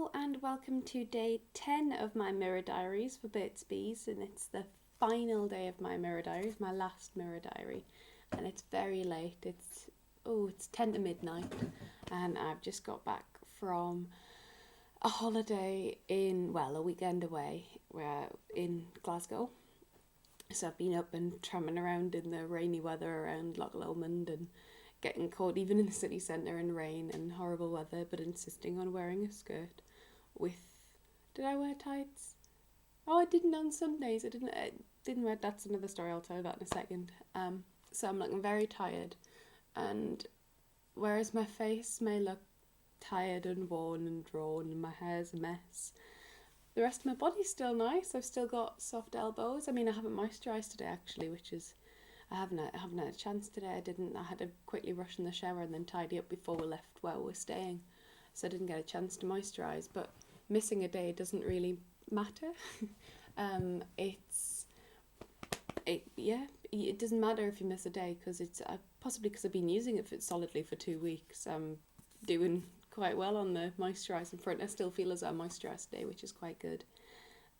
Hello and welcome to day 10 of my mirror diaries for Burt's Bees, and it's the final day of my mirror diaries, my last mirror diary, and it's very late. It's 10 to midnight, and I've just got back from a holiday a weekend away in Glasgow. So I've been up and tramping around in the rainy weather around Loch Lomond and getting caught even in the city centre in rain and horrible weather, but insisting on wearing a skirt with. Did I wear tights? Oh, I didn't on Sundays. I didn't wear. That's another story. I'll tell you about in a second. So I'm looking very tired, and whereas my face may look tired and worn and drawn, and my hair's a mess, the rest of my body's still nice. I've still got soft elbows. I mean, I haven't moisturised today actually, which is I haven't had a chance today. I had to quickly rush in the shower and then tidy up before we left where we're staying, so I didn't get a chance to moisturise. But missing a day doesn't really matter. It's it yeah. It doesn't matter if you miss a day because it's possibly because I've been using it solidly for 2 weeks. I'm doing quite well on the moisturising front. I still feel as though I moisturised today, which is quite good.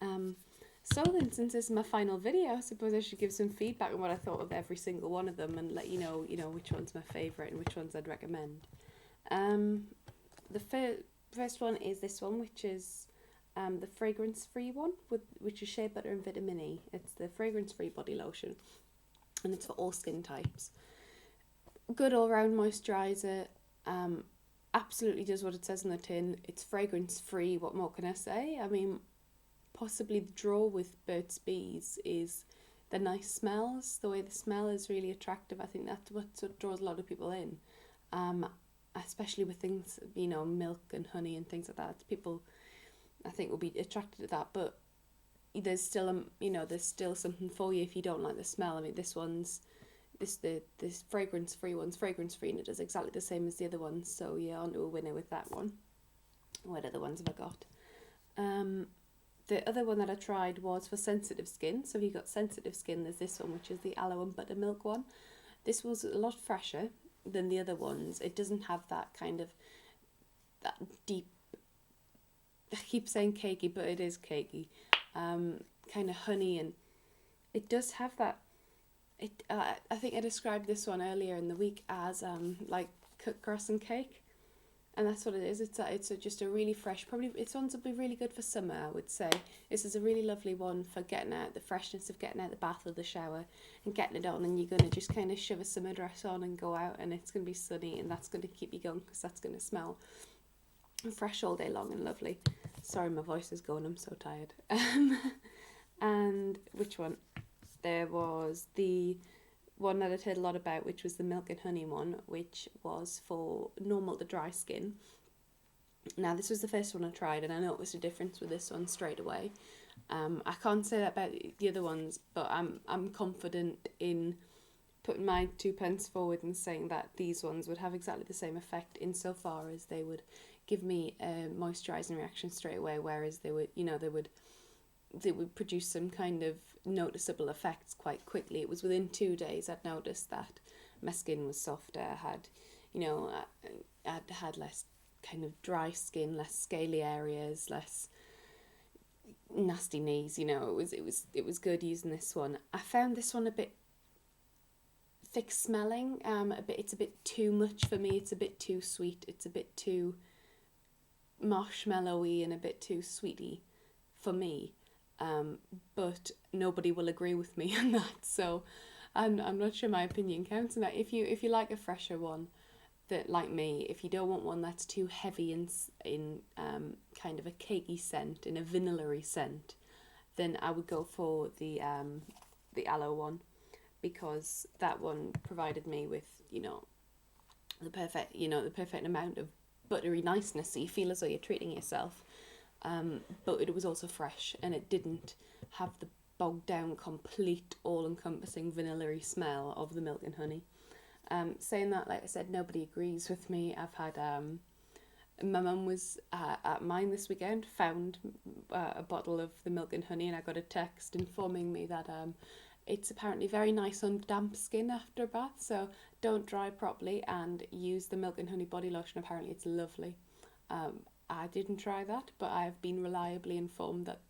Um, so then, since this is my final video, I suppose I should give some feedback on what I thought of every single one of them and let you know which one's my favourite and which ones I'd recommend. Um, the first one is this one, which is the fragrance-free one, which is shea butter and vitamin E. It's the fragrance-free body lotion, and it's for all skin types. Good all-round moisturiser. Absolutely does what it says in the tin. It's fragrance-free. What more can I say? I mean, possibly the draw with Burt's Bees is the nice smells. The way the smell is really attractive. I think that's what draws a lot of people in, especially with things, milk and honey and things like that. People, I think, will be attracted to that. But there's still there's still something for you if you don't like the smell. I mean, this fragrance free one's fragrance free, and it does exactly the same as the other ones. So yeah, onto a winner with that one. What other ones have I got? The other one that I tried was for sensitive skin. So if you've got sensitive skin, there's this one, which is the aloe and buttermilk one. This was a lot fresher than the other ones. It doesn't have that kind of, that deep, I keep saying cakey, but it is cakey, kind of honey, and it does have that, I think I described this one earlier in the week as like cooked croissant cake. And that's what it is. It's just a really fresh. Probably it's one to be really good for summer, I would say. This is a really lovely one for getting out the freshness of getting out the bath or the shower and getting it on. And you're gonna just kind of shove a summer dress on and go out, and it's gonna be sunny, and that's gonna keep you going because that's gonna smell fresh all day long and lovely. Sorry, my voice is going. I'm so tired. And which one? There was the one that I'd heard a lot about, which was the milk and honey one, which was for normal to dry skin. Now, this was the first one I tried, and I noticed a difference with this one straight away. I can't say that about the other ones, but I'm confident in putting my 2 pence forward and saying that these ones would have exactly the same effect insofar as they would give me a moisturising reaction straight away, whereas they would produce some kind of noticeable effects quite quickly. It was within 2 days I'd noticed that my skin was softer. I'd had less kind of dry skin, less scaly areas, less nasty knees. It was good using this one. I found this one a bit thick smelling. It's a bit too much for me. It's a bit too sweet. It's a bit too marshmallowy and a bit too sweety for me. But nobody will agree with me on that, so I'm not sure my opinion counts in that. If you like a fresher one, that like me, if you don't want one that's too heavy in kind of a cakey scent, in a vanilla-y scent, then I would go for the aloe one, because that one provided me with the perfect amount of buttery niceness, so you feel as though you're treating yourself. But it was also fresh, and it didn't have the bogged down, complete, all-encompassing vanilla-y smell of the milk and honey. Saying that, like I said, nobody agrees with me. I've had my mum was at mine this weekend, found a bottle of the milk and honey, and I got a text informing me that it's apparently very nice on damp skin after a bath, so don't dry properly and use the milk and honey body lotion. Apparently it's lovely. I didn't try that, but I have been reliably informed that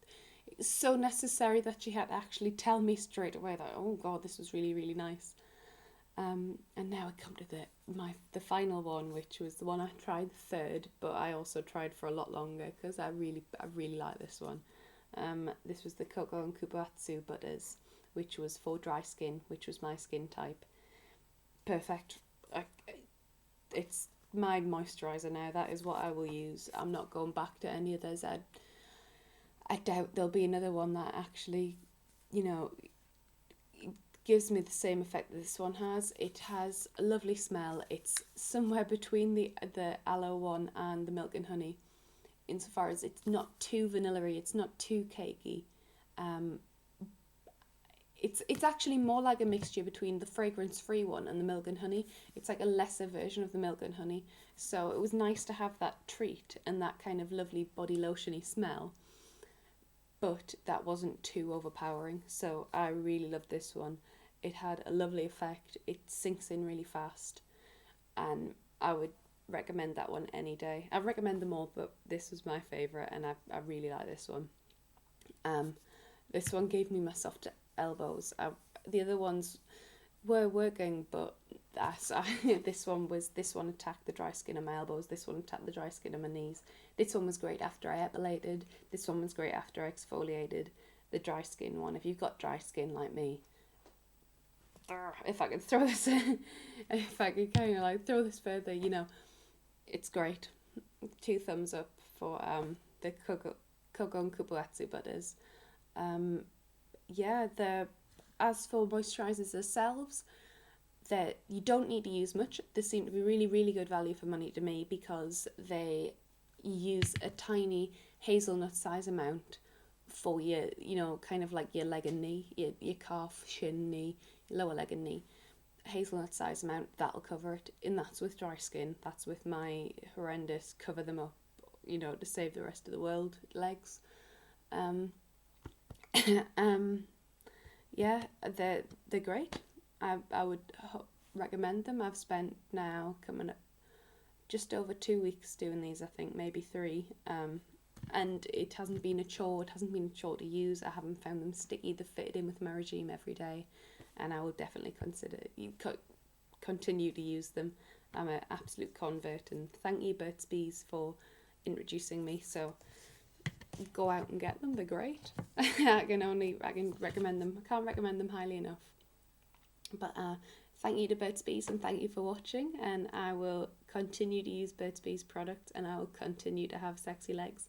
it's so necessary that she had to actually tell me straight away that, oh god, this was really, really nice. And now I come to the final one, which was the one I tried third, but I also tried for a lot longer because I really like this one. This was the Coco and Kubatsu butters, which was for dry skin, which was my skin type. Perfect. It's my moisturiser now. That is what I will use. I'm not going back to any others. I doubt there'll be another one that actually, you know, gives me the same effect that this one has. It has a lovely smell. It's somewhere between the aloe one and the milk and honey, insofar as it's not too vanilla-y, it's not too cakey. Um, it's actually more like a mixture between the fragrance-free one and the milk and honey. It's like a lesser version of the milk and honey. So it was nice to have that treat and that kind of lovely body lotiony smell, but that wasn't too overpowering. So I really loved this one. It had a lovely effect. It sinks in really fast, and I would recommend that one any day. I recommend them all, but this was my favourite, and I really like this one. Um, this one gave me my soft elbows. The other ones were working, but this one attacked the dry skin of my elbows. This one attacked the dry skin of my knees. This one was great after I epilated. This one was great after I exfoliated. The dry skin one, if you've got dry skin like me, if I could throw this, if I could kind of like throw this further, it's great. 2 thumbs up for the Kogo and Kubuatsu butters. Yeah, as for moisturisers themselves, that you don't need to use much. They seem to be really, really good value for money to me because they use a tiny hazelnut size amount for your, kind of like your leg and knee, your calf, shin, knee, lower leg and knee. Hazelnut size amount, that'll cover it. And that's with dry skin. That's with my horrendous cover them up, to save the rest of the world legs. Um, yeah, they're great. I would recommend them. I've spent now coming up just over 2 weeks doing these, I think, maybe 3. And it hasn't been a chore. It hasn't been a chore to use. I haven't found them sticky. They've fitted in with my regime every day, and I will definitely continue to use them. I'm an absolute convert, and thank you, Burt's Bees, for introducing me. So go out and get them. They're great. I can recommend them. I can't recommend them highly enough. But thank you to Burt's Bees, and thank you for watching. And I will continue to use Burt's Bees products, and I will continue to have sexy legs,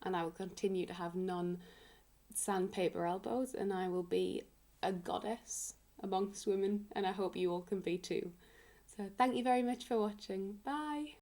and I will continue to have non-sandpaper elbows, and I will be a goddess amongst women, and I hope you all can be too. So thank you very much for watching. Bye.